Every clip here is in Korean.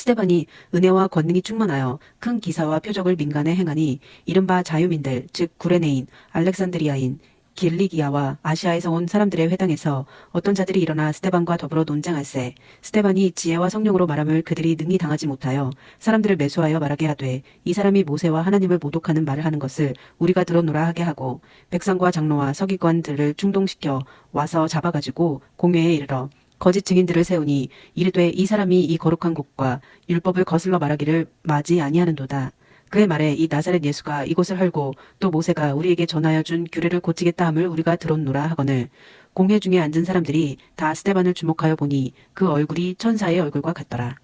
스데반이 은혜와 권능이 충만하여 큰 기사와 표적을 민간에 행하니 이른바 자유민들 즉 구레네인, 알렉산드리아인, 길리기아와 아시아에서 온 사람들의 회당에서 어떤 자들이 일어나 스데반과 더불어 논쟁할세 스데반이 지혜와 성령으로 말함을 그들이 능히 당하지 못하여 사람들을 매수하여 말하게 하되 이 사람이 모세와 하나님을 모독하는 말을 하는 것을 우리가 들었노라 하게 하고 백성과 장로와 서기관들을 충동시켜 와서 잡아가지고 공회에 이르러 거짓 증인들을 세우니 이르되 이 사람이 이 거룩한 곳과 율법을 거슬러 말하기를 마지 아니하는도다. 그의 말에 이 나사렛 예수가 이곳을 헐고 또 모세가 우리에게 전하여 준 규례를 고치겠다 함을 우리가 들었노라 하거늘 공회 중에 앉은 사람들이 다 스데반을 주목하여 보니 그 얼굴이 천사의 얼굴과 같더라.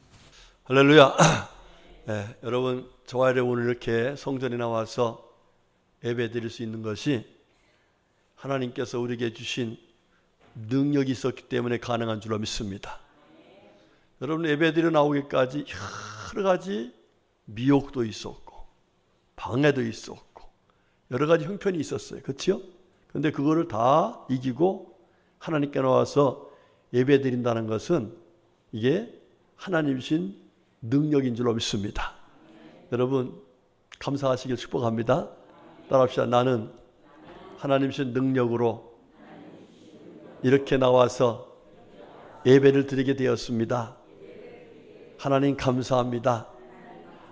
할렐루야. 네, 여러분 저와 오늘 이렇게 성전에 나와서 예배 드릴 수 있는 것이 하나님께서 우리에게 주신 능력이 있었기 때문에 가능한 줄로 믿습니다. 여러분 예배 드려 나오기까지 여러 가지 미혹도 있었고 방해도 있었고 여러 가지 형편이 있었어요. 그렇죠? 그런데 그거를 다 이기고 하나님께 나와서 예배 드린다는 것은 이게 하나님이신 능력인 줄로 믿습니다. 여러분 감사하시길 축복합니다. 따라합시다. 나는 하나님이신 능력으로 이렇게 나와서 예배를 드리게 되었습니다. 하나님 감사합니다.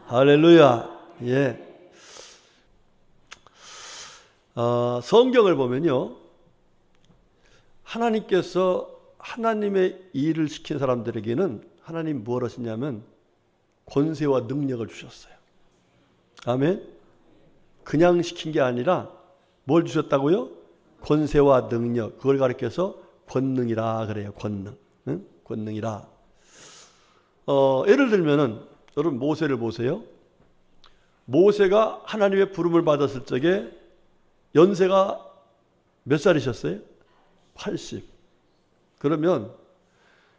할렐루야. 예. 성경을 보면요, 하나님께서 하나님의 일을 시킨 사람들에게는 하나님 무엇을 하시냐면 권세와 능력을 주셨어요. 아멘. 그냥 시킨 게 아니라 뭘 주셨다고요? 권세와 능력. 그걸 가리켜서 권능이라 그래요. 권능. 응? 권능이라. 예를 들면은 여러분 모세를 보세요. 모세가 하나님의 부름을 받았을 적에 연세가 몇 살이셨어요? 80. 그러면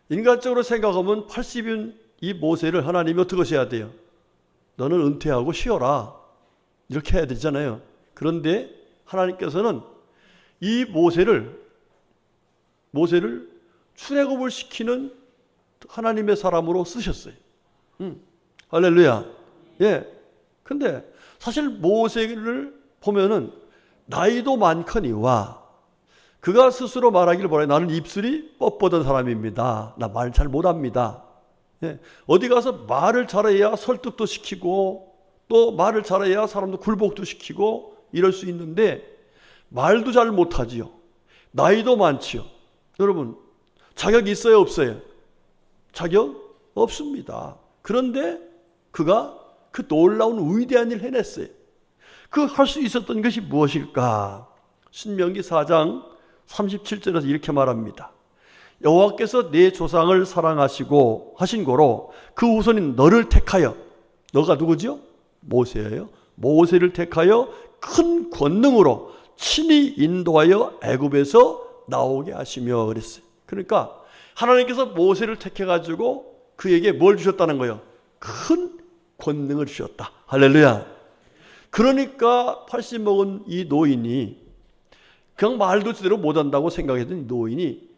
인간적으로 생각하면 80인 이 모세를 하나님이 어떻게 하셔야 돼요? 너는 은퇴하고 쉬어라. 이렇게 해야 되잖아요. 그런데 하나님께서는 이 모세를 출애굽을 시키는 하나님의 사람으로 쓰셨어요. 할렐루야. 예. 근데 사실 모세를 보면은 나이도 많거니와 그가 스스로 말하기를 뭐래? 나는 입술이 뻣뻣한 사람입니다. 나 말 잘 못합니다. 예. 어디 가서 말을 잘해야 설득도 시키고 또 말을 잘해야 사람도 굴복도 시키고 이럴 수 있는데 말도 잘 못하지요. 나이도 많지요. 여러분 자격이 있어요 없어요? 자격 없습니다. 그런데 그가 그 놀라운 위대한 일을 해냈어요. 그 할 수 있었던 것이 무엇일까? 신명기 4장 37절에서 이렇게 말합니다. 여호와께서 내 조상을 사랑하시고 하신 거로 그 후손인 너를 택하여, 너가 누구죠? 모세예요. 모세를 택하여 큰 권능으로 친히 인도하여 애굽에서 나오게 하시며 그랬어요. 그러니까 하나님께서 모세를 택해가지고 그에게 뭘 주셨다는 거예요? 큰 권능을 주셨다. 할렐루야. 그러니까 80 먹은 이 노인이 그냥 말도 제대로 못한다고 생각했던 이 노인이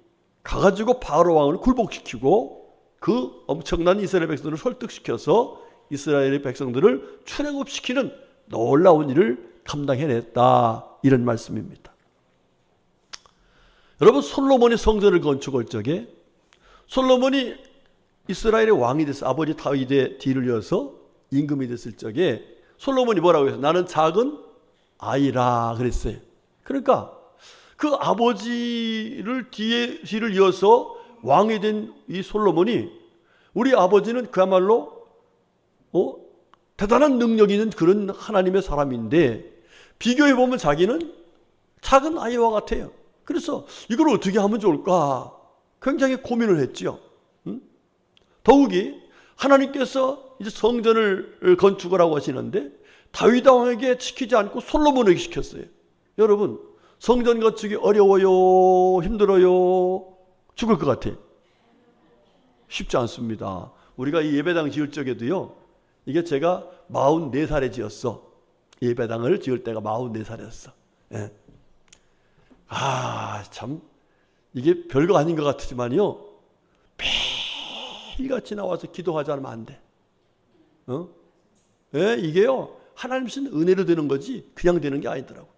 가가지고 바로 왕을 굴복시키고 그 엄청난 이스라엘 백성들을 설득시켜서 이스라엘의 백성들을 출애굽시키는 놀라운 일을 감당해냈다. 이런 말씀입니다. 여러분 솔로몬이 성전을 건축할 적에 솔로몬이 이스라엘의 왕이 됐어. 아버지 다윗의 뒤를 이어서 임금이 됐을 적에 솔로몬이 뭐라고 했어요? 나는 작은 아이라 그랬어요. 그러니까 그 아버지를 뒤를 이어서 왕이 된 이 솔로몬이 우리 아버지는 그야말로 대단한 능력이 있는 그런 하나님의 사람인데 비교해보면 자기는 작은 아이와 같아요. 그래서 이걸 어떻게 하면 좋을까? 굉장히 고민을 했죠. 더욱이 하나님께서 이제 성전을 건축하라고 하시는데 다윗 왕에게 시키지 않고 솔로몬에게 시켰어요. 여러분 성전 건축이 어려워요? 힘들어요? 죽을 것 같아요. 쉽지 않습니다. 우리가 이 예배당 지을 적에도요. 이게 제가 44살에 지었어. 예배당을 지을 때가 44살이었어. 예. 참 이게 별거 아닌 것 같지만요. 매일같이 나와서 기도하지 않으면 안 돼. 예, 이게요 하나님 주신 은혜로 되는 거지 그냥 되는 게 아니더라고.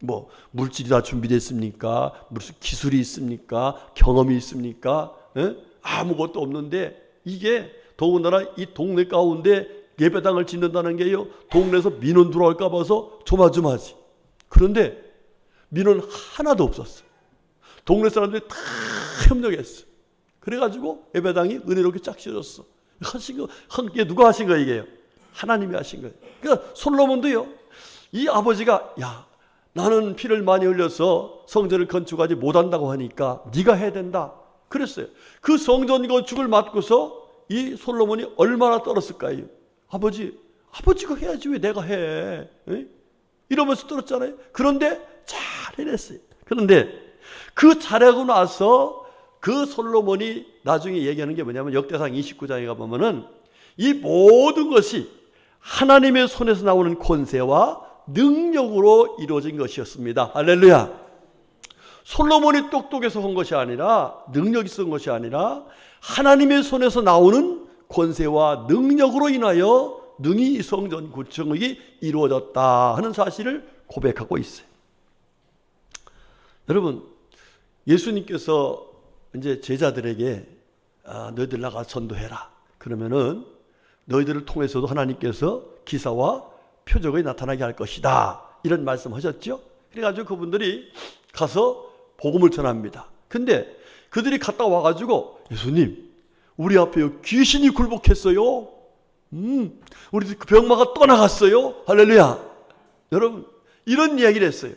뭐 물질이 다 준비됐습니까? 무슨 기술이 있습니까? 경험이 있습니까? 예? 아무것도 없는데 이게 더군다나 이 동네 가운데 예배당을 짓는다는 게요 동네에서 민원 들어올까 봐서 조마조마하지. 그런데 민원 하나도 없었어. 동네 사람들이 다 협력했어. 그래가지고 예배당이 은혜롭게 쫙 지어졌어. 하신 거, 이게 누가 하신 거예요 이게요? 하나님이 하신 거예요. 그러니까 솔로몬도요 이 아버지가 야 나는 피를 많이 흘려서 성전을 건축하지 못한다고 하니까 네가 해야 된다 그랬어요. 그 성전 건축을 맡고서 이 솔로몬이 얼마나 떨었을까요? 아버지가 해야지 왜 내가 해? 에? 이러면서 떨었잖아요. 그런데 잘 해냈어요. 그런데 그 잘하고 나서 그 솔로몬이 나중에 얘기하는 게 뭐냐면 역대상 29장에 가보면은 이 모든 것이 하나님의 손에서 나오는 권세와 능력으로 이루어진 것이었습니다. 할렐루야. 솔로몬이 똑똑해서 한 것이 아니라 능력이 쓴 것이 아니라 하나님의 손에서 나오는 권세와 능력으로 인하여 능히 이 성전 구축이 이루어졌다 하는 사실을 고백하고 있어요. 여러분 예수님께서 이제 제자들에게 너희들 나가 전도해라. 그러면은 너희들을 통해서도 하나님께서 기사와 표적이 나타나게 할 것이다. 이런 말씀하셨죠. 그래가지고 그분들이 가서 복음을 전합니다. 근데 그들이 갔다 와가지고 예수님 우리 앞에 귀신이 굴복했어요. 우리 병마가 떠나갔어요. 할렐루야. 여러분 이런 이야기를 했어요.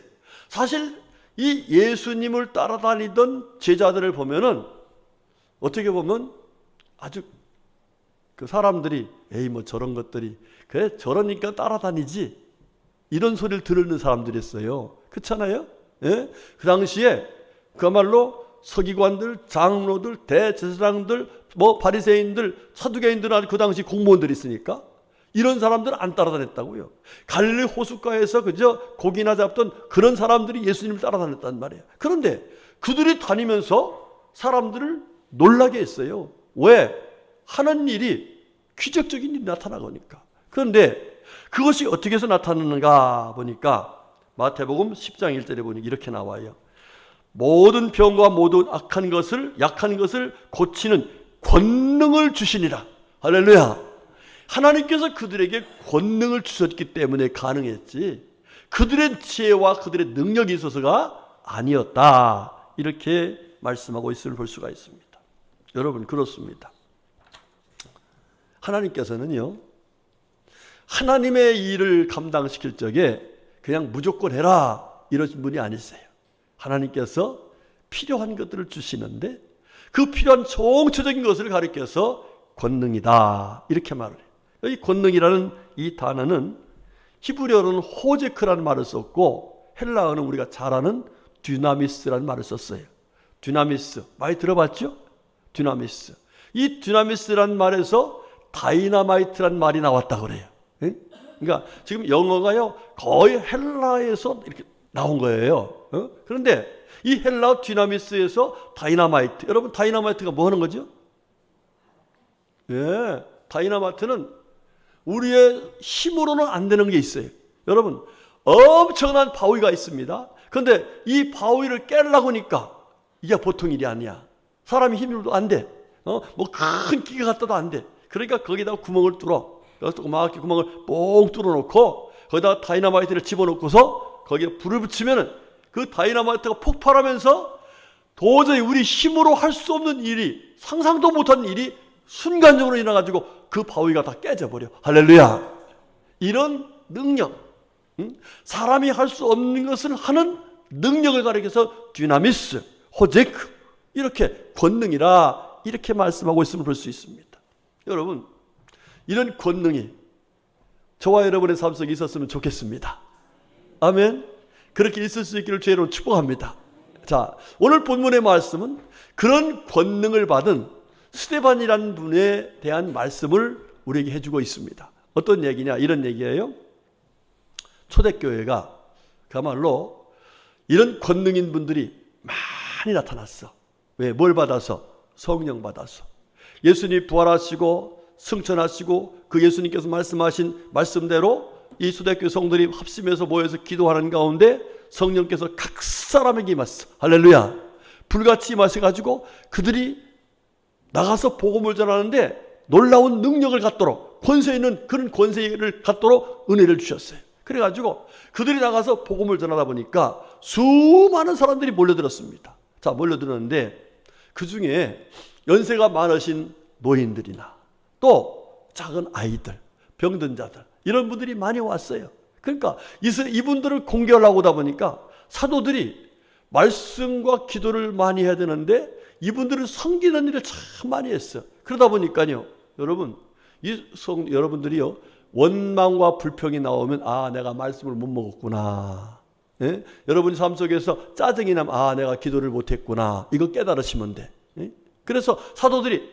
사실 이 예수님을 따라다니던 제자들을 보면은 어떻게 보면 아주 그 사람들이 에이 뭐 저런 것들이 그래 저러니까 따라다니지 이런 소리를 들은 사람들이었어요. 그렇잖아요? 예? 그 당시에 그야말로 서기관들, 장로들, 대제사장들, 뭐 바리새인들, 사두개인들 그 당시 공무원들이 있으니까 이런 사람들은 안 따라다녔다고요. 갈릴리 호숫가에서 그저 고기나 잡던 그런 사람들이 예수님을 따라다녔단 말이에요. 그런데 그들이 다니면서 사람들을 놀라게 했어요. 왜? 하는 일이 기적적인 일이 나타나거니까. 그런데 그것이 어떻게 해서 나타나는가 보니까 마태복음 10장 1절에 보니 이렇게 나와요. 모든 병과 모든 약한 것을 고치는 권능을 주시니라. 할렐루야. 하나님께서 그들에게 권능을 주셨기 때문에 가능했지 그들의 지혜와 그들의 능력이 있어서가 아니었다. 이렇게 말씀하고 있음을 볼 수가 있습니다. 여러분 그렇습니다. 하나님께서는요 하나님의 일을 감당시킬 적에 그냥 무조건 해라 이러신 분이 아니세요. 하나님께서 필요한 것들을 주시는데 그 필요한 총체적인 것을 가리켜서 권능이다 이렇게 말을 해요. 이 권능이라는 이 단어는 히브리어로는 호제크라는 말을 썼고 헬라어는 우리가 잘 아는 듀나미스라는 말을 썼어요. 듀나미스 많이 들어봤죠? 듀나미스. 이 듀나미스라는 말에서 다이나마이트라는 말이 나왔다 그래요. 그러니까 지금 영어가요 거의 헬라에서 이렇게 나온 거예요. 그런데 이 헬라 듀나미스에서 다이나마이트. 여러분 다이나마이트가 뭐 하는 거죠? 예, 다이나마이트는 우리의 힘으로는 안 되는 게 있어요. 여러분 엄청난 바위가 있습니다. 그런데 이 바위를 깨려고 하니까 이게 보통 일이 아니야. 사람이 힘으로도 안 돼. 뭐 큰 기계 갖다도 안 돼. 그러니까 거기다가 구멍을 뚫어. 그래서 조그맣게 구멍을 뽕 뚫어놓고 거기다가 다이나마이트를 집어넣고서 거기에 불을 붙이면은 그 다이나마이트가 폭발하면서 도저히 우리 힘으로 할 수 없는 일이 상상도 못한 일이 순간적으로 일어나가지고 그 바위가 다 깨져버려. 할렐루야. 이런 능력, 사람이 할 수 없는 것을 하는 능력을 가리켜서 듀나미스, 호제크 이렇게 권능이라 이렇게 말씀하고 있음을 볼 수 있습니다. 여러분 이런 권능이 저와 여러분의 삶 속에 있었으면 좋겠습니다. 아멘. 그렇게 있을 수 있기를 주의로 축복합니다. 자, 오늘 본문의 말씀은 그런 권능을 받은 스데반이라는 분에 대한 말씀을 우리에게 해주고 있습니다. 어떤 얘기냐? 이런 얘기예요. 초대교회가 그야말로 이런 권능인 분들이 많이 나타났어. 왜? 뭘 받아서? 성령 받아서. 예수님 부활하시고 승천하시고 그 예수님께서 말씀하신 말씀대로 이 초대교회 성들이 합심해서 모여서 기도하는 가운데 성령께서 각 사람에게 임하셨어. 할렐루야. 불같이 임하셔가지고 그들이 나가서 복음을 전하는데 놀라운 능력을 갖도록, 권세 있는 그런 권세를 갖도록 은혜를 주셨어요. 그래가지고 그들이 나가서 복음을 전하다 보니까 수많은 사람들이 몰려들었습니다. 자, 몰려들었는데 그 중에 연세가 많으신 노인들이나 또 작은 아이들, 병든 자들, 이런 분들이 많이 왔어요. 그러니까 이분들을 공개하려고 하다 보니까 사도들이 말씀과 기도를 많이 해야 되는데 이분들을 섬기는 일을 참 많이 했어요. 그러다 보니까요, 여러분, 여러분들이요, 원망과 불평이 나오면 내가 말씀을 못 먹었구나. 예? 여러분이 삶 속에서 짜증이 나면 내가 기도를 못했구나. 이거 깨달으시면 돼. 예? 그래서 사도들이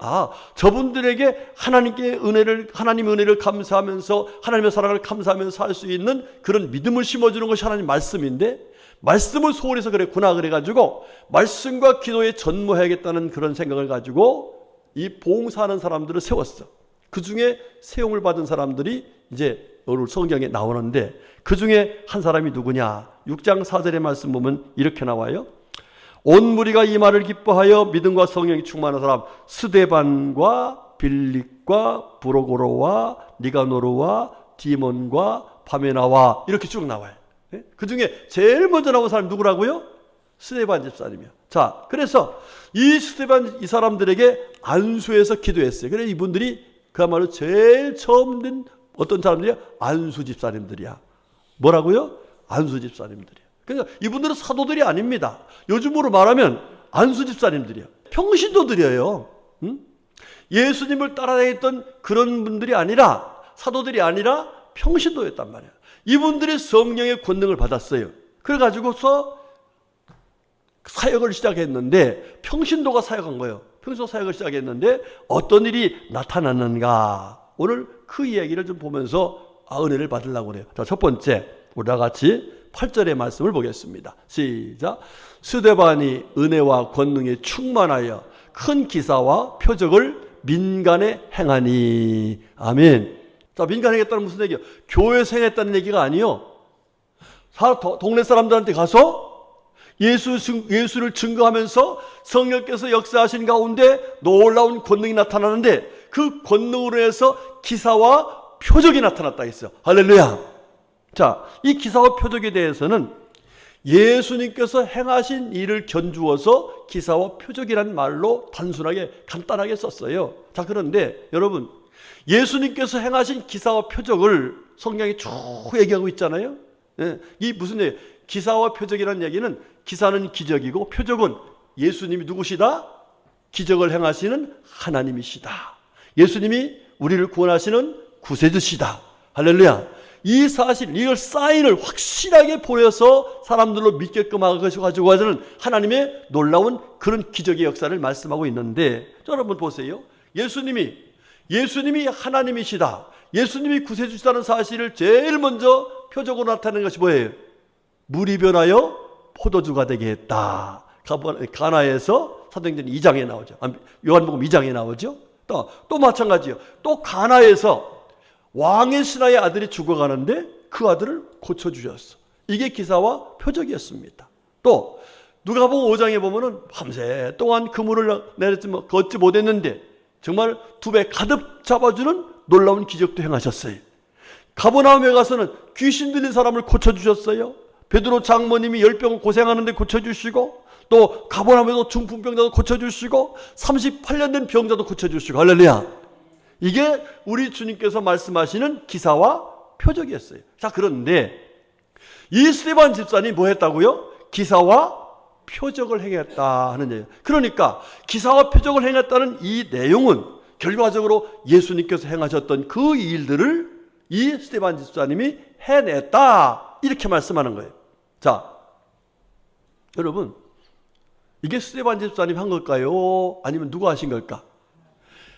저분들에게 하나님의 은혜를 감사하면서 하나님의 사랑을 감사하면서 살 수 있는 그런 믿음을 심어주는 것이 하나님 말씀인데, 말씀을 소홀히 해서 그랬구나 그래가지고 말씀과 기도에 전무해야겠다는 그런 생각을 가지고 이 봉사하는 사람들을 세웠어. 그 중에 세움을 받은 사람들이 이제 오늘 성경에 나오는데 그 중에 한 사람이 누구냐? 6장 4절의 말씀 보면 이렇게 나와요. 온 무리가 이 말을 기뻐하여 믿음과 성령이 충만한 사람 스데반과 빌립과 브로고로와 니가노르와 디몬과 바메나와 이렇게 쭉 나와요. 그 중에 제일 먼저 나온 사람이 누구라고요? 스데반 집사님이요. 자, 그래서 이 스데반 이 사람들에게 안수해서 기도했어요. 그래서 이분들이 그야말로 제일 처음 된 어떤 사람들이야? 안수 집사님들이야. 뭐라고요? 안수 집사님들이야. 그러니까 이분들은 사도들이 아닙니다. 요즘으로 말하면 안수 집사님들이야. 평신도 드려요. 응? 예수님을 따라다녔던 그런 분들이 아니라, 사도들이 아니라 평신도였단 말이야. 이분들이 성령의 권능을 받았어요. 그래가지고서 사역을 시작했는데, 평신도가 사역한 거예요. 평신도 사역을 시작했는데 어떤 일이 나타났는가? 오늘 그 이야기를 좀 보면서 은혜를 받으려고 그래요. 자, 첫 번째, 우리와 같이 8절의 말씀을 보겠습니다. 시작. 스데반이 은혜와 권능에 충만하여 큰 기사와 표적을 민간에 행하니. 아멘. 자, 민간에 행했다는 무슨 얘기예요? 교회에서 행했다는 얘기가 아니요. 동네 사람들한테 가서 예수를 증거하면서 성령께서 역사하신 가운데 놀라운 권능이 나타나는데 그 권능으로 해서 기사와 표적이 나타났다 했어요. 할렐루야. 자, 이 기사와 표적에 대해서는 예수님께서 행하신 일을 견주어서 기사와 표적이라는 말로 단순하게 간단하게 썼어요. 자, 그런데 여러분, 예수님께서 행하신 기사와 표적을 성경이 쭉 얘기하고 있잖아요. 예, 이 무슨 얘기? 기사와 표적이라는 얘기는 기사는 기적이고 표적은 예수님이 누구시다? 기적을 행하시는 하나님이시다. 예수님이 우리를 구원하시는 구세주시다. 할렐루야. 이 사실, 이걸 사인을 확실하게 보여서 사람들로 믿게끔 하셔가지고 하는 하나님의 놀라운 그런 기적의 역사를 말씀하고 있는데, 여러분 보세요. 예수님이 하나님이시다, 예수님이 구세주시다는 사실을 제일 먼저 표적으로 나타내는 것이 뭐예요? 물이 변하여 포도주가 되게 했다. 가나에서 사도행전 2장에 나오죠. 요한복음 2장에 나오죠. 또 마찬가지예요. 또 가나에서 왕의 신하의 아들이 죽어가는데 그 아들을 고쳐주셨어. 이게 기사와 표적이었습니다. 또 누가복음 5장에 보면은 밤새 동안 그물을 내렸지만 걷지 못했는데 정말 2배 가득 잡아주는 놀라운 기적도 행하셨어요. 가버나움에 가서는 귀신 들린 사람을 고쳐주셨어요. 베드로 장모님이 열병 고생하는데 고쳐주시고, 또 가버나움에도 중풍병자도 고쳐주시고 38년 된 병자도 고쳐주시고. 할렐루야. 이게 우리 주님께서 말씀하시는 기사와 표적이었어요. 자, 그런데 이 스데반 집사님이 뭐 했다고요? 기사와 표적을 행했다 하는 얘기예요. 그러니까 기사와 표적을 행했다는 이 내용은 결과적으로 예수님께서 행하셨던 그 일들을 이 스데반 집사님이 해냈다, 이렇게 말씀하는 거예요. 자, 여러분, 이게 스데반 집사님이 한 걸까요? 아니면 누가 하신 걸까?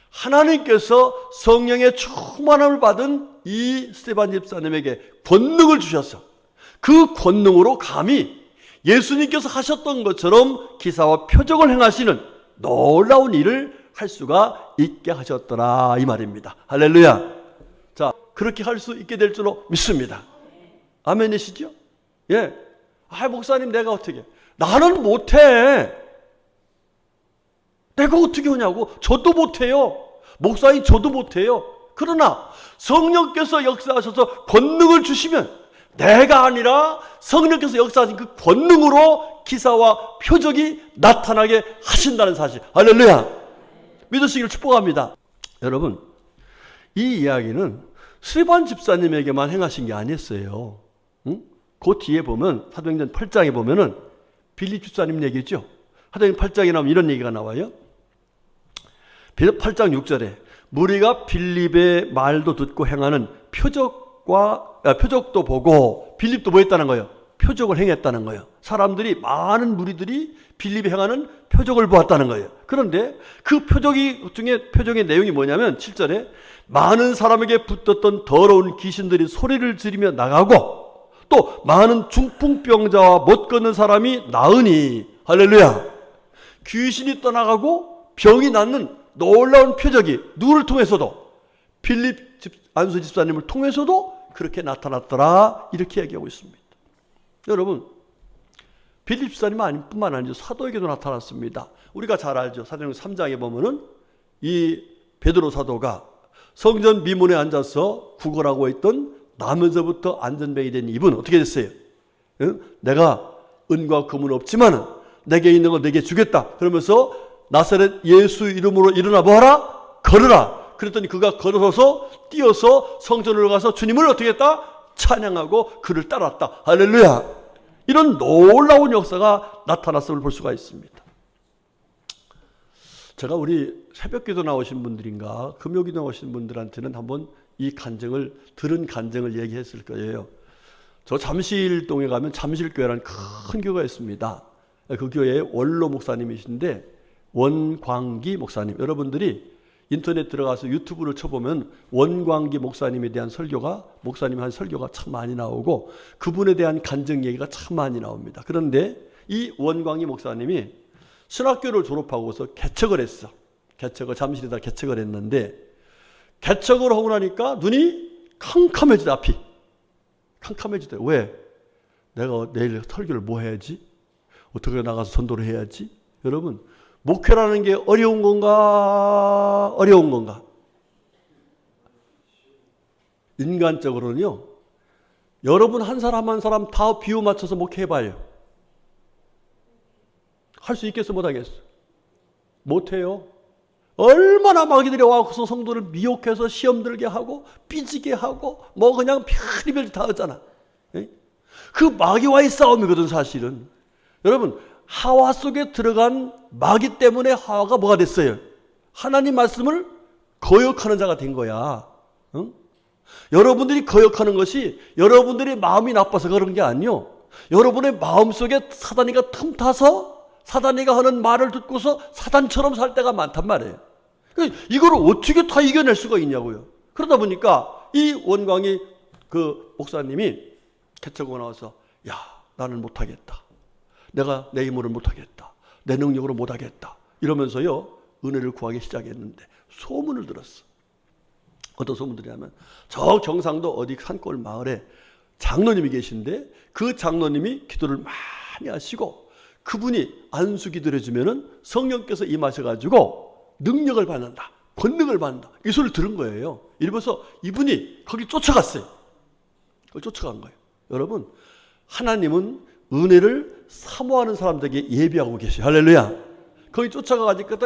하나님께서 성령의 충만함을 받은 이 스데반 집사님에게 권능을 주셨어. 그 권능으로 감히 예수님께서 하셨던 것처럼 기사와 표적을 행하시는 놀라운 일을 할 수가 있게 하셨더라 이 말입니다. 할렐루야. 자, 그렇게 할 수 있게 될 줄로 믿습니다. 아멘이시죠? 예. 목사님 내가 어떻게? 나는 못해. 내가 어떻게 하냐고? 저도 못해요. 목사님 저도 못해요. 그러나 성령께서 역사하셔서 권능을 주시면 내가 아니라 성령께서 역사하신 그 권능으로 기사와 표적이 나타나게 하신다는 사실. 할렐루야. 믿으시기를 축복합니다. 여러분, 이 이야기는 스데반 집사님에게만 행하신 게 아니었어요. 응? 그 뒤에 보면 사도행전 8장에 보면은 빌립 집사님 얘기죠. 사도행전 8장에 나오면 이런 얘기가 나와요. 8장 6절에 무리가 빌립의 말도 듣고 행하는 표적도 보고, 빌립도 뭐 했다는 거예요? 표적을 행했다는 거예요. 많은 무리들이 빌립이 행하는 표적을 보았다는 거예요. 그런데 그 표적의 내용이 뭐냐면 7절에 많은 사람에게 붙었던 더러운 귀신들이 소리를 지르며 나가고 또 많은 중풍병자와 못 걷는 사람이 나으니, 할렐루야. 귀신이 떠나가고 병이 낫는 놀라운 표적이 누구를 통해서도, 빌립 안수 집사님을 통해서도 그렇게 나타났더라 이렇게 얘기하고 있습니다. 여러분, 빌립 집사님 뿐만 아니죠. 사도에게도 나타났습니다. 우리가 잘 알죠. 사도행전 3장에 보면은 이 베드로 사도가 성전 미문에 앉아서 구걸하고 있던 나면서부터 안전병이 된 이분 어떻게 됐어요? 응? 내가 은과 금은 없지만 내게 있는 거 내게 주겠다. 그러면서 나사렛 예수 이름으로 일어나 보아라. 걸으라. 그랬더니 그가 걸어서 뛰어서 성전으로 가서 주님을 어떻게 했다? 찬양하고 그를 따랐다. 할렐루야. 이런 놀라운 역사가 나타났음을 볼 수가 있습니다. 제가 우리 새벽기도 나오신 분들인가 금요기도 나오신 분들한테는 한번 이 간증을 들은 간증을 얘기했을 거예요. 저 잠실동에 가면 잠실교회라는 큰 교회가 있습니다. 그 교회의 원로 목사님이신데 원광기 목사님, 여러분들이 인터넷 들어가서 유튜브를 쳐보면 원광기 목사님에 대한 목사님이 한 설교가 참 많이 나오고 그분에 대한 간증 얘기가 참 많이 나옵니다. 그런데 이 원광기 목사님이 신학교를 졸업하고서 개척을 했어. 잠실에다 개척을 했는데 개척을 하고 나니까 눈이 캄캄해지다. 앞이 캄캄해지다. 왜? 내가 내일 설교를 뭐 해야지? 어떻게 나가서 전도를 해야지? 여러분, 목회라는 게 어려운 건가? 어려운 건가? 인간적으로는요, 여러분 한 사람 한 사람 다 비유 맞춰서 목회해봐요. 할 수 있겠어? 못하겠어? 못해요. 얼마나 마귀들이 와서 성도를 미혹해서 시험 들게 하고 삐지게 하고 뭐 그냥 별의별 다 하잖아. 그 마귀와의 싸움이거든 사실은. 여러분, 하와 속에 들어간 마귀 때문에 하와가 뭐가 됐어요? 하나님 말씀을 거역하는 자가 된 거야. 응? 여러분들이 거역하는 것이 여러분들이 마음이 나빠서 그런 게 아니요. 여러분의 마음속에 사단이가 틈타서 사단이가 하는 말을 듣고서 사단처럼 살 때가 많단 말이에요. 이걸 어떻게 다 이겨낼 수가 있냐고요. 그러다 보니까 이 원광이 그 목사님이 개척하고 나와서 야, 나는 못하겠다. 내가 내 힘으로 못하겠다. 내 능력으로 못하겠다. 이러면서요, 은혜를 구하기 시작했는데 소문을 들었어. 어떤 소문들이냐면 저 경상도 어디 산골 마을에 장로님이 계신데 그 장로님이 기도를 많이 하시고 그분이 안수 기도를 해주면은 성령께서 임하셔가지고 능력을 받는다. 권능을 받는다. 이 소리를 들은 거예요. 이러면서 이분이 거기 쫓아갔어요. 그걸 쫓아간 거예요. 여러분, 하나님은 은혜를 사모하는 사람들에게 예비하고 계셔요. 할렐루야. 거기 쫓아가니까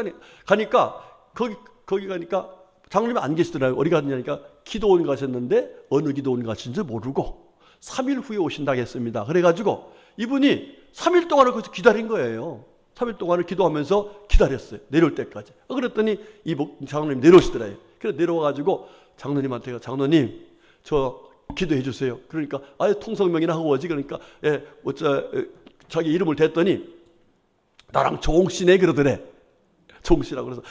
거기 가니까 장로님이 안 계시더라고요. 어디 갔냐니까 기도원 가셨는데 어느 기도원 가신지 모르고 3일 후에 오신다고 했습니다. 그래가지고 이분이 3일 동안을 거기서 기다린 거예요. 3일 동안을 기도하면서 기다렸어요. 내려올 때까지. 그랬더니 이 장로님 내려오시더래요. 그래서 내려와가지고 장로님한테 장로님 저 기도해 주세요. 그러니까 아예 통성명이나 하고 오지. 그러니까 자기 이름을 댔더니 나랑 종씨네 그러더래. 종씨라고. 그래서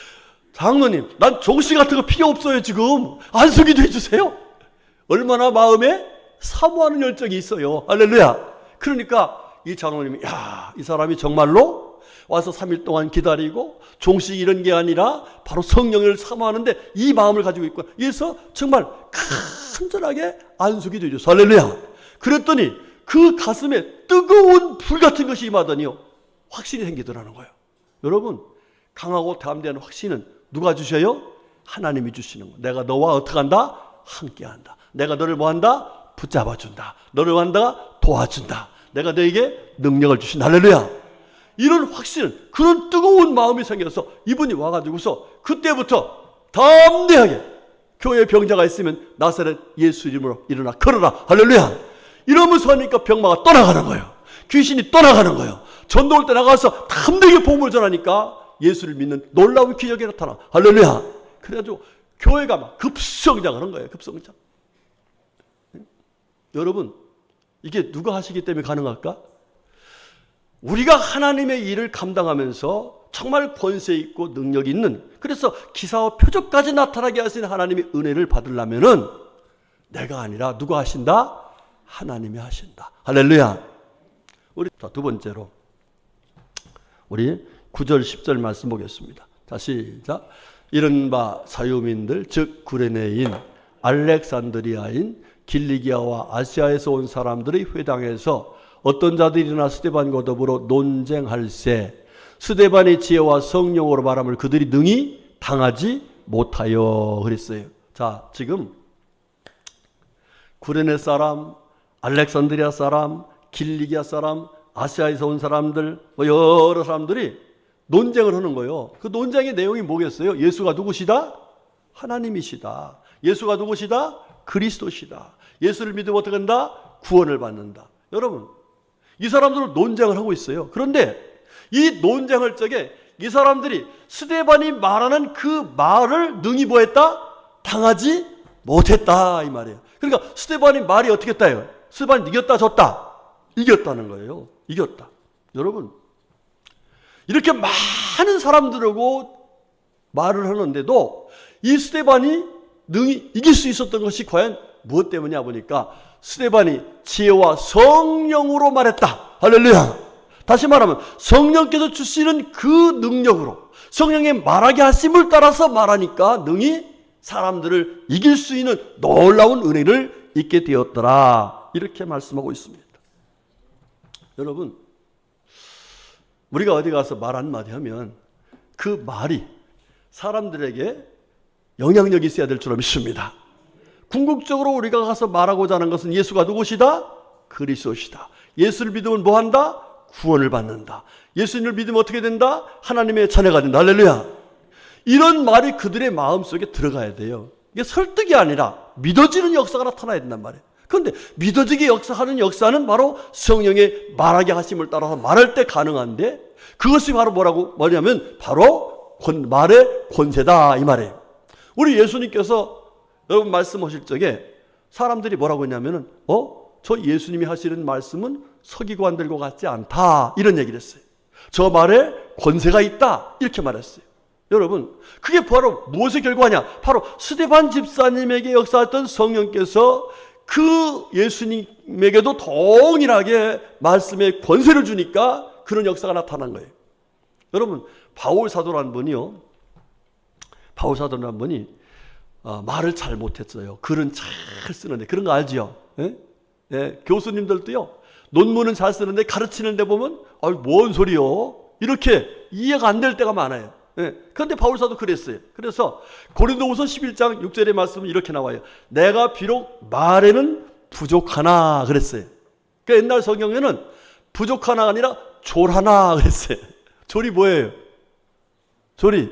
장로님 난 종씨 같은 거 필요 없어요. 지금 안수 기도해 주세요. 얼마나 마음에 사모하는 열정이 있어요. 할렐루야. 그러니까 이 장로님이 야, 이 사람이 정말로 와서 3일 동안 기다리고 종식 이런 게 아니라 바로 성령을 사모하는데 이 마음을 가지고 있고, 그래서 정말 간절하게 안수기 되죠. 할렐루야. 그랬더니 그 가슴에 뜨거운 불 같은 것이 임하더니요, 확신이 생기더라는 거예요. 여러분, 강하고 담대한 확신은 누가 주셔요? 하나님이 주시는 거예요. 내가 너와 어떻게 한다? 함께한다. 내가 너를 뭐한다? 붙잡아준다. 너를 한다? 도와준다. 내가 너에게 능력을 주신다. 할렐루야. 이런 확신, 그런 뜨거운 마음이 생겨서 이분이 와가지고서 그때부터 담대하게 교회에 병자가 있으면 나사렛 예수 이름으로 일어나 걸어라. 할렐루야. 이러면서 하니까 병마가 떠나가는 거예요. 귀신이 떠나가는 거예요. 전도 올 때 나가서 담대하게 복음을 전하니까 예수를 믿는 놀라운 기적이 나타나. 할렐루야. 그래가지고 교회가 막 급성장하는 거예요. 급성장. 여러분, 이게 누가 하시기 때문에 가능할까? 우리가 하나님의 일을 감당하면서 정말 권세 있고 능력 있는, 그래서 기사와 표적까지 나타나게 하시는 하나님의 은혜를 받으려면은 내가 아니라 누가 하신다? 하나님이 하신다. 할렐루야. 우리 두 번째로 우리 9절 10절 말씀 보겠습니다. 자, 시작. 이른바 자유민들, 즉 구레네인, 알렉산드리아인, 길리기아와 아시아에서 온 사람들의 회당에서 어떤 자들이 일어나 스데반과 더불어 논쟁할세, 스데반의 지혜와 성령으로 말함을 그들이 능히 당하지 못하여 그랬어요. 자, 지금 구레네 사람, 알렉산드리아 사람, 길리기아 사람, 아시아에서 온 사람들, 여러 사람들이 논쟁을 하는 거예요. 그 논쟁의 내용이 뭐겠어요? 예수가 누구시다? 하나님이시다. 예수가 누구시다? 그리스도시다. 예수를 믿으면 어떻게 한다? 구원을 받는다. 여러분, 이 사람들은 논쟁을 하고 있어요. 그런데 이 논쟁할 적에 이 사람들이 스데반이 말하는 그 말을 능히 뭐했다? 당하지 못했다, 이 말이에요. 그러니까 스데반이 말이 어떻게 했다요? 스데반이 이겼다, 졌다? 이겼다는 거예요. 이겼다. 여러분, 이렇게 많은 사람들하고 말을 하는데도 이 스데반이 능히 이길 수 있었던 것이 과연 무엇 때문이냐 보니까 스데반이 지혜와 성령으로 말했다. 할렐루야. 다시 말하면 성령께서 주시는 그 능력으로, 성령의 말하게 하심을 따라서 말하니까 능히 사람들을 이길 수 있는 놀라운 은혜를 잊게 되었더라. 이렇게 말씀하고 있습니다. 여러분, 우리가 어디 가서 말 한마디 하면 그 말이 사람들에게 영향력이 있어야 될 줄 믿습니다. 궁극적으로 우리가 가서 말하고자 하는 것은 예수가 누구시다? 그리스도시다. 예수를 믿으면 뭐한다? 구원을 받는다. 예수님을 믿으면 어떻게 된다? 하나님의 자녀가 된다. 할렐루야. 이런 말이 그들의 마음속에 들어가야 돼요. 이게 설득이 아니라 믿어지는 역사가 나타나야 된단 말이에요. 그런데 믿어지게 역사하는 역사는 바로 성령의 말하게 하심을 따라서 말할 때 가능한데, 그것이 바로 뭐냐면 바로 말의 권세다, 이 말이에요. 우리 예수님께서 여러분 말씀하실 적에 사람들이 뭐라고 했냐면은 저 예수님이 하시는 말씀은 서기관들과 같지 않다, 이런 얘기를 했어요. 저 말에 권세가 있다, 이렇게 말했어요. 여러분, 그게 바로 무엇의 결과냐? 바로 스데반 집사님에게 역사했던 성령께서 그 예수님에게도 동일하게 말씀의 권세를 주니까 그런 역사가 나타난 거예요. 여러분, 바울 사도라는 분이요, 바울사도라는 분이 말을 잘 못했어요. 글은 잘 쓰는데, 그런 거 알지요? 예? 예, 교수님들도요, 논문은 잘 쓰는데 가르치는 데 보면 뭔 소리요? 이렇게 이해가 안 될 때가 많아요. 예, 그런데 바울사도 그랬어요. 그래서 고린도후서 11장 6절의 말씀은 이렇게 나와요. 내가 비록 말에는 부족하나 그랬어요. 그러니까 옛날 성경에는 부족하나가 아니라 졸하나 그랬어요. 졸이 뭐예요? 졸이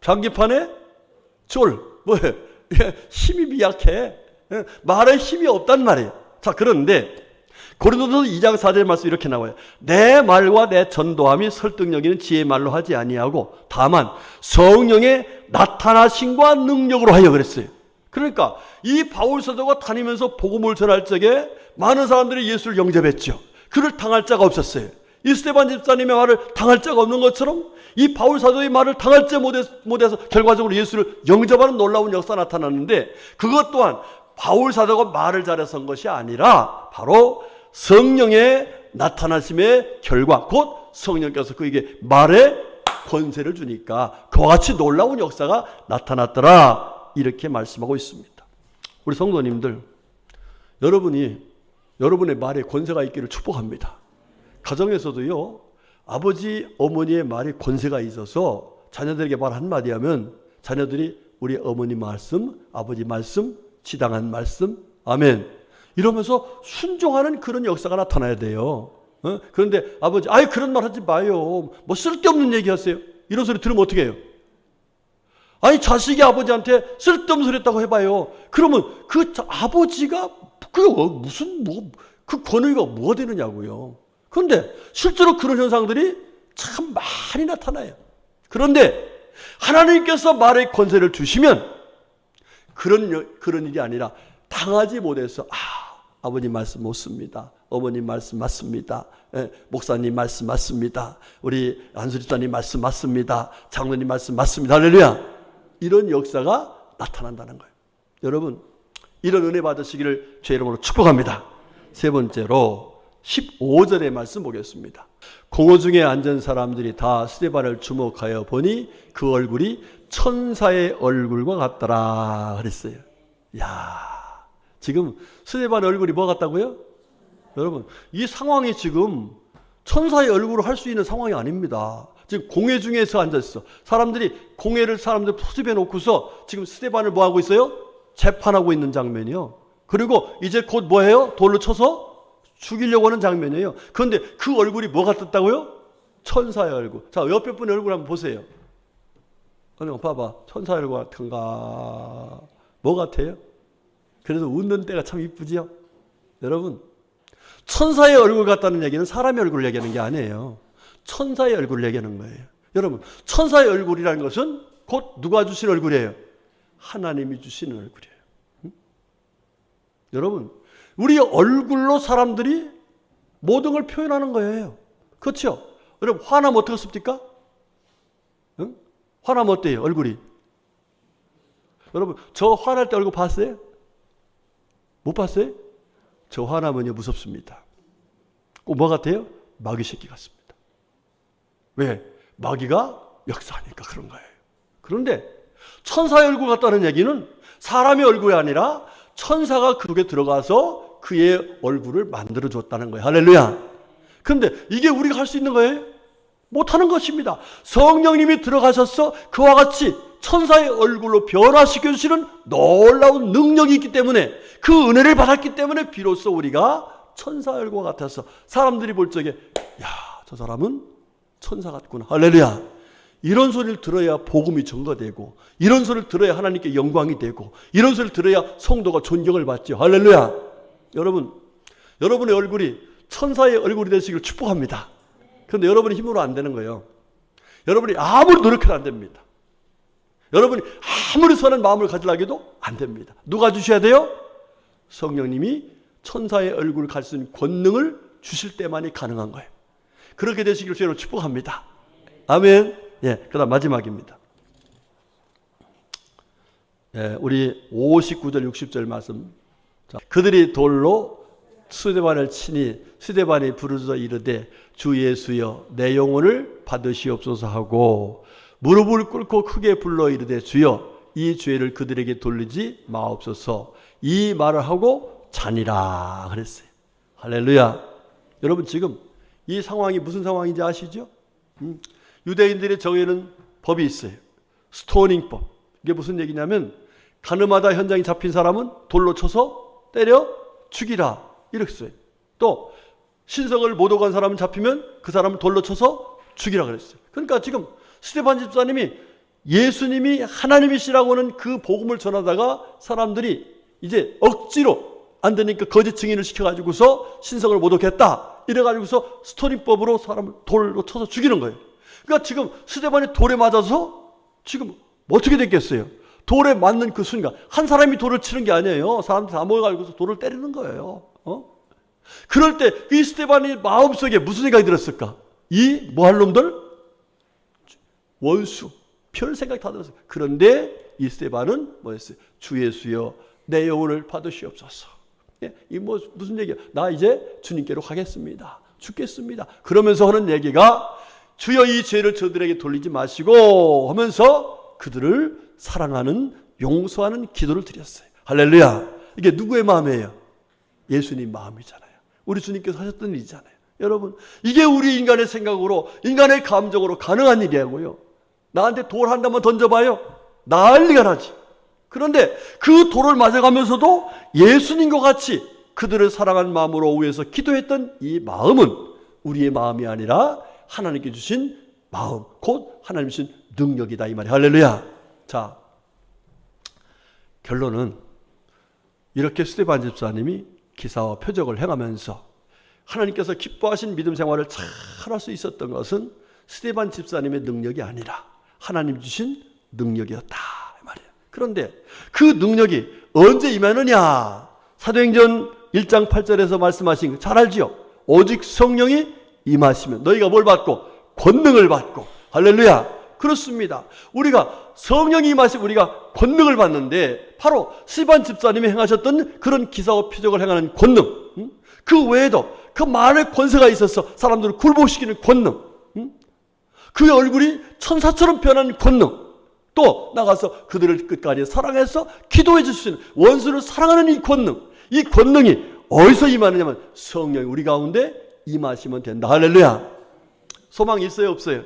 장기판에 졸, 뭐예요? 힘이 미약해. 말에 힘이 없단 말이에요. 자, 그런데 고린도서 2장 4절 말씀 이렇게 나와요. 내 말과 내 전도함이 설득력 있는 지혜의 말로 하지 아니하고 다만 성령의 나타나심과 능력으로 하여 그랬어요. 그러니까 이 바울 사도가 다니면서 복음을 전할 적에 많은 사람들이 예수를 영접했죠. 그를 당할 자가 없었어요. 이 스데반 집사님의 말을 당할 자가 없는 것처럼 이 바울 사도의 말을 당할 자 못해서 결과적으로 예수를 영접하는 놀라운 역사가 나타났는데, 그것 또한 바울 사도가 말을 잘해서 한 것이 아니라 바로 성령의 나타나심의 결과, 곧 성령께서 그에게 말의 권세를 주니까 그와 같이 놀라운 역사가 나타났더라. 이렇게 말씀하고 있습니다. 우리 성도님들, 여러분의 말에 권세가 있기를 축복합니다. 가정에서도요, 아버지, 어머니의 말에 권세가 있어서 자녀들에게 말 한마디 하면 자녀들이 우리 어머니 말씀, 아버지 말씀, 지당한 말씀, 아멘, 이러면서 순종하는 그런 역사가 나타나야 돼요. 그런데 아버지, 아이 그런 말 하지 마요. 뭐 쓸데없는 얘기 하세요. 이런 소리 들으면 어떻게 해요? 아니 자식이 아버지한테 쓸데없는 소리 했다고 해봐요. 그러면 그 아버지가 그 권위가 뭐가 되느냐고요. 그런데 실제로 그런 현상들이 참 많이 나타나요. 그런데 하나님께서 말의 권세를 주시면 그런 일이 아니라 당하지 못해서 아버님 말씀 못 씁니다. 어머님 말씀 맞습니다. 목사님 말씀 맞습니다. 우리 안수집사님 말씀 맞습니다. 장로님 말씀 맞습니다. 할렐루야. 이런 역사가 나타난다는 거예요. 여러분, 이런 은혜 받으시기를 제 이름으로 축복합니다. 세 번째로 15절의 말씀 보겠습니다. 공허 중에 앉은 사람들이 다 스데반을 주목하여 보니 그 얼굴이 천사의 얼굴과 같더라 그랬어요. 야, 지금 스데반 얼굴이 뭐 같다고요? 여러분, 이 상황이 지금 천사의 얼굴을 할 수 있는 상황이 아닙니다. 지금 공회 중에서 앉아있어. 사람들이 소집해 놓고서 지금 스데반을 뭐 하고 있어요? 재판하고 있는 장면이요. 그리고 이제 곧 뭐 해요? 돌로 쳐서 죽이려고 하는 장면이에요. 그런데 그 얼굴이 뭐 같았다고요? 천사의 얼굴. 자, 옆에 분의 얼굴 한번 보세요. 봐봐. 천사의 얼굴 같은가? 뭐 같아요? 그래서 웃는 때가 참 이쁘지요? 여러분, 천사의 얼굴 같다는 얘기는 사람의 얼굴을 얘기하는 게 아니에요. 천사의 얼굴을 얘기하는 거예요. 여러분, 천사의 얼굴이라는 것은 곧 누가 주신 얼굴이에요? 하나님이 주시는 얼굴이에요. 여러분, 우리 얼굴로 사람들이 모든 걸 표현하는 거예요. 그렇죠? 여러분, 화나면 어떻게 씁니까? 화나면 어때요? 얼굴이. 여러분, 저 화날 때 얼굴 봤어요? 못 봤어요? 저 화나면요 무섭습니다. 꼭 뭐 같아요? 마귀 새끼 같습니다. 왜? 마귀가 역사하니까 그런 거예요. 그런데 천사의 얼굴 같다는 얘기는 사람의 얼굴이 아니라 천사가 그 속에 들어가서 그의 얼굴을 만들어줬다는 거예요. 할렐루야. 그런데 이게 우리가 할 수 있는 거예요? 못하는 것입니다. 성령님이 들어가셔서 그와 같이 천사의 얼굴로 변화시켜 주시는 놀라운 능력이 있기 때문에, 그 은혜를 받았기 때문에 비로소 우리가 천사의 얼굴과 같아서 사람들이 볼 적에 야, 저 사람은 천사 같구나. 할렐루야. 이런 소리를 들어야 복음이 증거되고, 이런 소리를 들어야 하나님께 영광이 되고, 이런 소리를 들어야 성도가 존경을 받죠. 할렐루야. 여러분, 여러분의 얼굴이 천사의 얼굴이 되시길 축복합니다. 그런데 여러분의 힘으로 안 되는 거예요. 여러분이 아무리 노력해도 안 됩니다. 여러분이 아무리 선한 마음을 가지려 해도 안 됩니다. 누가 주셔야 돼요? 성령님이 천사의 얼굴을 갈 수 있는 권능을 주실 때만이 가능한 거예요. 그렇게 되시길 주로 축복합니다. 아멘. 예, 그다음 마지막입니다. 예, 우리 59절 60절 말씀. 자, 그들이 돌로 스데반을 치니 스데반이 부르짖어 이르되 주 예수여 내 영혼을 받으시옵소서 하고 무릎을 꿇고 크게 불러 이르되 주여 이 죄를 그들에게 돌리지 마옵소서. 이 말을 하고 자니라 그랬어요. 할렐루야. 여러분, 지금 이 상황이 무슨 상황인지 아시죠? 유대인들이 정해는 법이 있어요. 스토닝법. 이게 무슨 얘기냐면 가늠하다 현장에 잡힌 사람은 돌로 쳐서 때려 죽이라 이렇게 써요. 또 신성을 못 오간 사람은 잡히면 그 사람을 돌로 쳐서 죽이라 그랬어요. 그러니까 지금 스데반 집사님이 예수님이 하나님이시라고 하는 그 복음을 전하다가 사람들이 이제 억지로 안 되니까 거짓 증인을 시켜가지고서 신성을 못 오겠다 이래가지고서 스토닝법으로 사람을 돌로 쳐서 죽이는 거예요. 그러니까 지금 스데반이 돌에 맞아서 지금 어떻게 됐겠어요? 돌에 맞는 그 순간, 한 사람이 돌을 치는 게 아니에요. 사람들 다 모여가지고서 돌을 때리는 거예요. 그럴 때 이 스데반이 마음속에 무슨 생각이 들었을까? 이 뭐 할 놈들? 원수, 별 생각이 다 들었어요. 그런데 이 스데반은 뭐였어요? 주 예수여 내 영혼을 받으시옵소서. 이 뭐 무슨 얘기야? 나 이제 주님께로 가겠습니다. 죽겠습니다. 그러면서 하는 얘기가 주여 이 죄를 저들에게 돌리지 마시고 하면서 그들을 사랑하는 용서하는 기도를 드렸어요. 할렐루야. 이게 누구의 마음이에요? 예수님 마음이잖아요. 우리 주님께서 하셨던 일이잖아요. 여러분, 이게 우리 인간의 생각으로, 인간의 감정으로 가능한 일이고요. 나한테 돌 한다만 던져봐요. 난리가 나지. 그런데 그 돌을 맞아가면서도 예수님과 같이 그들을 사랑하는 마음으로 위해서 기도했던 이 마음은 우리의 마음이 아니라 하나님께 주신 마음, 곧 하나님 주신 능력이다 이 말이에요. 할렐루야. 자, 결론은 이렇게 스데반 집사님이 기사와 표적을 행하면서 하나님께서 기뻐하신 믿음 생활을 잘 할 수 있었던 것은 스데반 집사님의 능력이 아니라 하나님 주신 능력이었다 이 말이에요. 그런데 그 능력이 언제 임하느냐? 사도행전 1장 8절에서 말씀하신 거 잘 알지요? 오직 성령이 임하시면 너희가 뭘 받고? 권능을 받고. 할렐루야. 그렇습니다. 우리가 성령이 임하시면 우리가 권능을 받는데 바로 스데반 집사님이 행하셨던 그런 기사와 표적을 행하는 권능, 그 외에도 그 많은 권세가 있어서 사람들을 굴복시키는 권능, 그의 얼굴이 천사처럼 변하는 권능, 또 나가서 그들을 끝까지 사랑해서 기도해 줄 수 있는 원수를 사랑하는 이 권능이 어디서 임하느냐면 성령이 우리 가운데 임하시면 된다. 할렐루야. 소망이 있어요 없어요?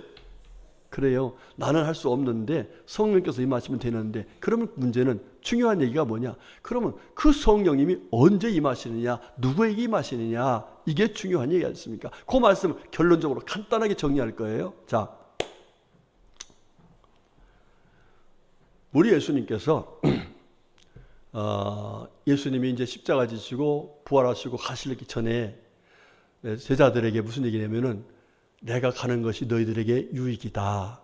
그래요. 나는 할 수 없는데 성령께서 임하시면 되는데, 그러면 문제는 중요한 얘기가 뭐냐? 그러면 그 성령님이 언제 임하시느냐, 누구에게 임하시느냐, 이게 중요한 얘기 아니겠습니까? 그 말씀을 결론적으로 간단하게 정리할 거예요. 자, 우리 예수님께서 예수님이 이제 십자가 지시고 부활하시고 가시기 전에 제자들에게 무슨 얘기냐면은 내가 가는 것이 너희들에게 유익이다.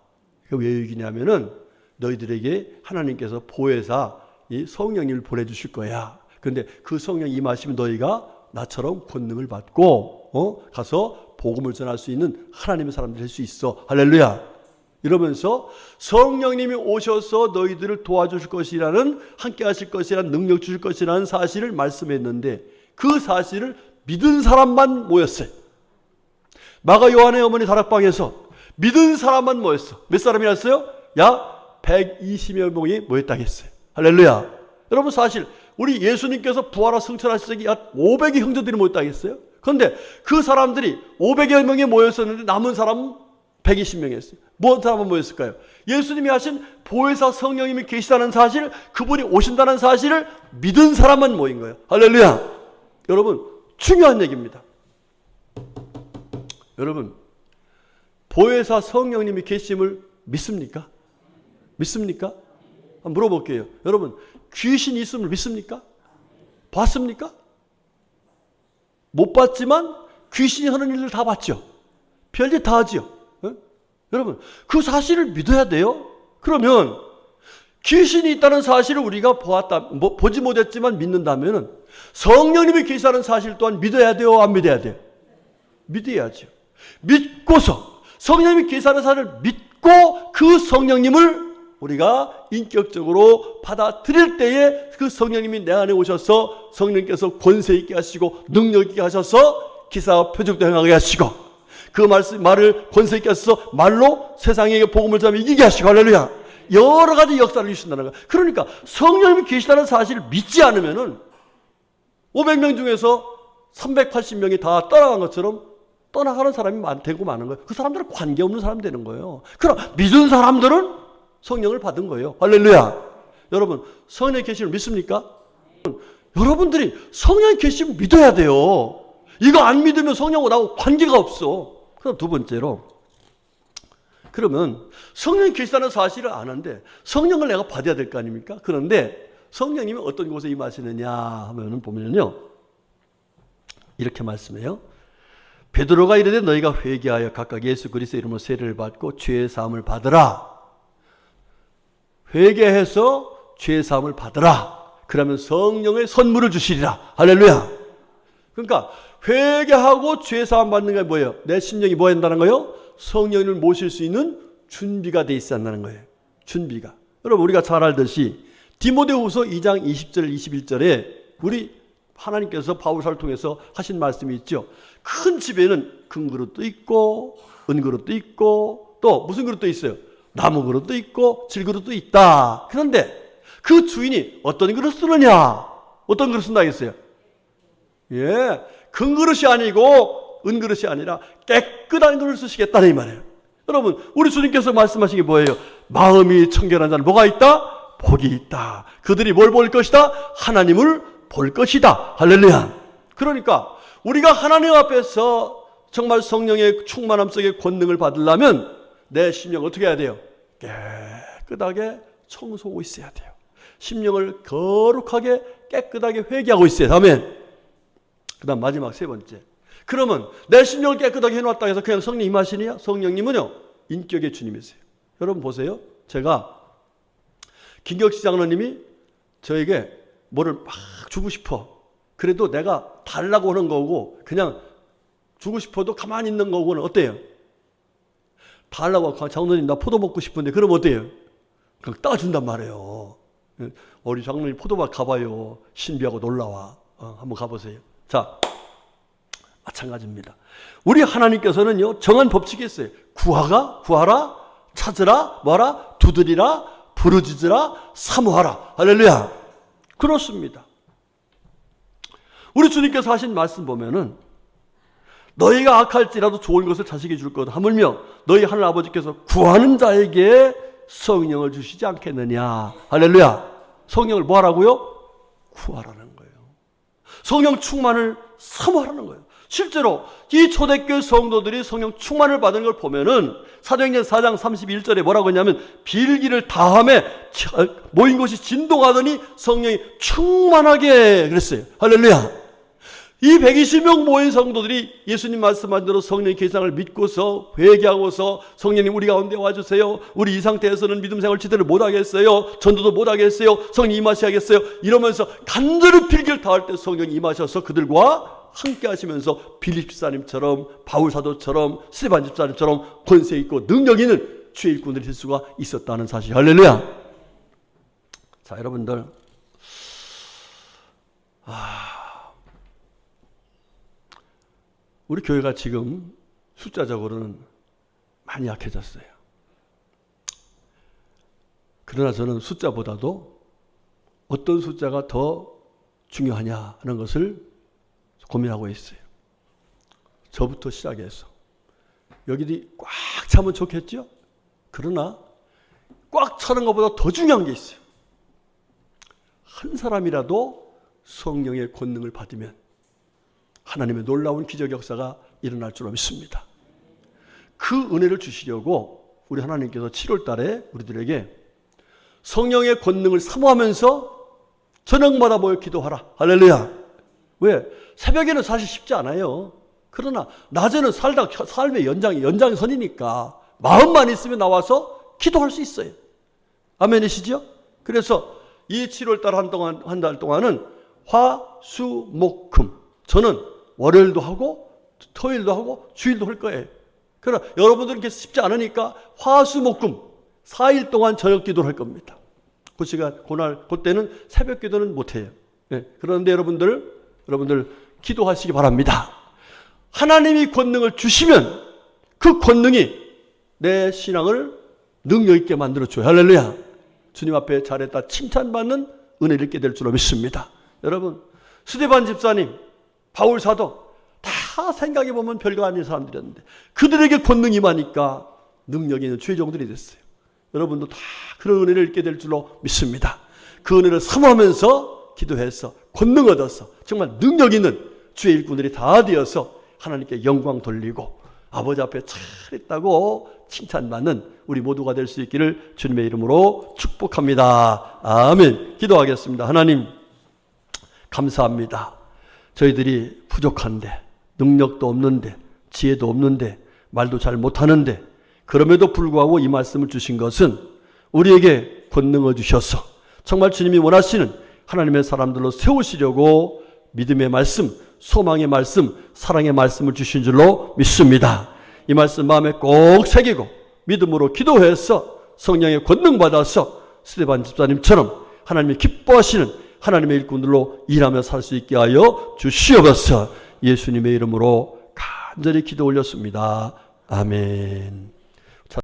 왜 유익이냐면은 너희들에게 하나님께서 보혜사 이 성령님을 보내주실 거야. 그런데 그 성령 임하시면 너희가 나처럼 권능을 받고 가서 복음을 전할 수 있는 하나님의 사람들이 될 수 있어. 할렐루야. 이러면서 성령님이 오셔서 너희들을 도와주실 것이라는, 함께 하실 것이라는, 능력 주실 것이라는 사실을 말씀했는데 그 사실을 믿은 사람만 모였어요. 마가 요한의 어머니 다락방에서 믿은 사람만 모였어. 몇 사람이었어요? 약 120여 명이 모였다고 했어요. 할렐루야. 여러분, 사실 우리 예수님께서 부활하 승천하실 적이 약 500의 형제들이 모였다고 했어요. 그런데 그 사람들이 500여 명이 모였었는데 남은 사람은 120명이었어요. 무슨 사람은 모였을까요? 예수님이 하신 보혜사 성령님이 계시다는 사실, 그분이 오신다는 사실을 믿은 사람만 모인 거예요. 할렐루야. 여러분, 중요한 얘기입니다. 여러분, 보혜사 성령님이 계심을 믿습니까? 믿습니까? 한번 물어볼게요. 여러분, 귀신이 있음을 믿습니까? 봤습니까? 못 봤지만 귀신이 하는 일들 다 봤죠. 별짓 다 하죠. 여러분, 그 사실을 믿어야 돼요. 그러면 귀신이 있다는 사실을 우리가 보지 못했지만 믿는다면 성령님이 계시다는 사실 또한 믿어야 돼요? 안 믿어야 돼요? 믿어야죠. 믿고서 성령님이 계시다는 사실을 믿고 그 성령님을 우리가 인격적으로 받아들일 때에 그 성령님이 내 안에 오셔서 성령님께서 권세 있게 하시고 능력 있게 하셔서 기사와 표적도 행하게 하시고 그 말을 권세 있게 하셔서 말로 세상에게 복음을 전하며 이기게 하시고, 할렐루야. 여러 가지 역사를 이루신다는 거예요. 그러니까 성령님이 계시다는 사실을 믿지 않으면은 500명 중에서 380명이 다 떠나간 것처럼 떠나가는 사람이 되고 마는 거예요. 그 사람들은 관계없는 사람이 되는 거예요. 그럼 믿은 사람들은 성령을 받은 거예요. 할렐루야. 여러분, 성령의 계시를 믿습니까? 여러분들이 성령의 계시를 믿어야 돼요. 이거 안 믿으면 성령하고 관계가 없어. 그럼 두 번째로, 그러면 성령이 계시다는 사실을 아는데 성령을 내가 받아야 될 거 아닙니까? 그런데 성령님이 어떤 곳에 임하시느냐 하면은 보면요, 이렇게 말씀해요. 베드로가 이르되 너희가 회개하여 각각 예수 그리스도의 이름으로 세례를 받고 죄의 사함을 받으라. 회개해서 죄의 사함을 받으라. 그러면 성령의 선물을 주시리라. 할렐루야. 그러니까 회개하고 죄 사함 받는 게 뭐예요? 내 심령이 뭐 한다는 거예요? 성령을 모실 수 있는 준비가 돼 있어야 한다는 거예요. 준비가. 여러분, 우리가 잘 알듯이 디모데후서 2장 20절 21절에 우리 하나님께서 바울사를 통해서 하신 말씀이 있죠. 큰 집에는 금그릇도 있고 은그릇도 있고 또 무슨 그릇도 있어요? 나무 그릇도 있고 질그릇도 있다. 그런데 그 주인이 어떤 그릇 쓰느냐? 어떤 그릇 쓴다 했어요? 예, 금그릇이 아니고 은그릇이 아니라 깨끗한 그릇을 쓰시겠다는 이 말이에요. 여러분, 우리 주님께서 말씀하신 게 뭐예요? 마음이 청결한 자는 뭐가 있다? 복이 있다. 그들이 뭘 볼 것이다? 하나님을 볼 것이다. 할렐루야. 그러니까 우리가 하나님 앞에서 정말 성령의 충만함 속에 권능을 받으려면 내 심령 어떻게 해야 돼요? 깨끗하게 청소하고 있어야 돼요. 심령을 거룩하게 깨끗하게 회개하고 있어야 돼요. 아멘. 그 다음 마지막 세 번째. 그러면 내 심령을 깨끗하게 해놨다 해서 그냥 성령 임하시냐? 성령님은요, 인격의 주님이세요. 여러분 보세요. 제가 김경식 장로님이 저에게 뭐를 막 주고 싶어. 그래도 내가 달라고 하는 거고 그냥 주고 싶어도 가만히 있는 거고는 어때요? 달라고 하고 장로님 나 포도 먹고 싶은데 그럼 어때요? 그냥 따준단 말이에요. 우리 장로님 포도밭 가봐요. 신비하고 놀라워. 한번 가보세요. 자, 마찬가지입니다. 우리 하나님께서는요, 정한 법칙이 있어요. 구하라, 찾으라, 뭐하라, 두드리라, 부르짖으라, 사모하라. 할렐루야. 그렇습니다. 우리 주님께서 하신 말씀 보면은 너희가 악할지라도 좋은 것을 자식이 줄 거다. 하물며 너희 하늘 아버지께서 구하는 자에게 성령을 주시지 않겠느냐. 할렐루야. 성령을 뭐 하라고요? 구하라는 거예요. 성령 충만을 사모하라는 거예요. 실제로 이 초대교회 성도들이 성령 충만을 받은 걸 보면은 사도행전 4장 31절에 뭐라고 했냐면 빌기를 다함에 모인 곳이 진동하더니 성령이 충만하게 그랬어요. 할렐루야. 이 120명 모인 성도들이 예수님 말씀하신 대로 성령의 계상을 믿고서 회개하고서 성령님 우리 가운데 와주세요. 우리 이 상태에서는 믿음 생활 제대로 못하겠어요. 전도도 못하겠어요. 성령 임하셔야겠어요. 이러면서 간절히 빌기를 다할 때 성령이 임하셔서 그들과 함께 하시면서 빌립 집사님처럼 바울 사도처럼 스데반 집사님처럼 권세 있고 능력 있는 주의 일꾼들이 될 수가 있었다는 사실. 할렐루야. 자, 여러분들 우리 교회가 지금 숫자적으로는 많이 약해졌어요. 그러나 저는 숫자보다도 어떤 숫자가 더 중요하냐 하는 것을 고민하고 있어요. 저부터 시작해서. 여기들이 꽉 차면 좋겠죠? 그러나 꽉 차는 것보다 더 중요한 게 있어요. 한 사람이라도 성령의 권능을 받으면 하나님의 놀라운 기적 역사가 일어날 줄로 믿습니다. 그 은혜를 주시려고 우리 하나님께서 7월 달에 우리들에게 성령의 권능을 사모하면서 저녁마다 모여 기도하라. 할렐루야. 왜? 새벽에는 사실 쉽지 않아요. 그러나 낮에는 삶의 연장선이니까 마음만 있으면 나와서 기도할 수 있어요. 아멘이시죠? 그래서 이 7월 달 한 달 동안은 화, 수, 목, 금. 저는 월요일도 하고 토요일도 하고 주일도 할 거예요. 그러나 여러분들은 이렇게 쉽지 않으니까 화, 수, 목, 금 4일 동안 저녁 기도를 할 겁니다. 그 시간, 그때는 새벽 기도는 못해요. 네. 그런데 여러분들 기도하시기 바랍니다. 하나님이 권능을 주시면 그 권능이 내 신앙을 능력 있게 만들어줘요. 할렐루야. 주님 앞에 잘했다 칭찬받는 은혜를 있게 될 줄로 믿습니다. 여러분, 스데반 집사님, 바울 사도 다 생각해보면 별거 아닌 사람들이었는데 그들에게 권능이 임하니까 능력이 있는 주의 종들이 됐어요. 여러분도 다 그런 은혜를 얻게 될 줄로 믿습니다. 그 은혜를 사모하면서 기도해서 권능 얻어서 정말 능력 있는 주의 일꾼들이 다 되어서 하나님께 영광 돌리고 아버지 앞에 잘했다고 칭찬받는 우리 모두가 될 수 있기를 주님의 이름으로 축복합니다. 아멘. 기도하겠습니다. 하나님 감사합니다. 저희들이 부족한데 능력도 없는데 지혜도 없는데 말도 잘 못하는데 그럼에도 불구하고 이 말씀을 주신 것은 우리에게 권능을 주셔서 정말 주님이 원하시는 하나님의 사람들로 세우시려고 믿음의 말씀, 소망의 말씀, 사랑의 말씀을 주신 줄로 믿습니다. 이 말씀 마음에 꼭 새기고 믿음으로 기도해서 성령의 권능 받아서 스데반 집사님처럼 하나님이 기뻐하시는 하나님의 일꾼들로 일하며 살 수 있게 하여 주시옵소서. 예수님의 이름으로 간절히 기도 올렸습니다. 아멘.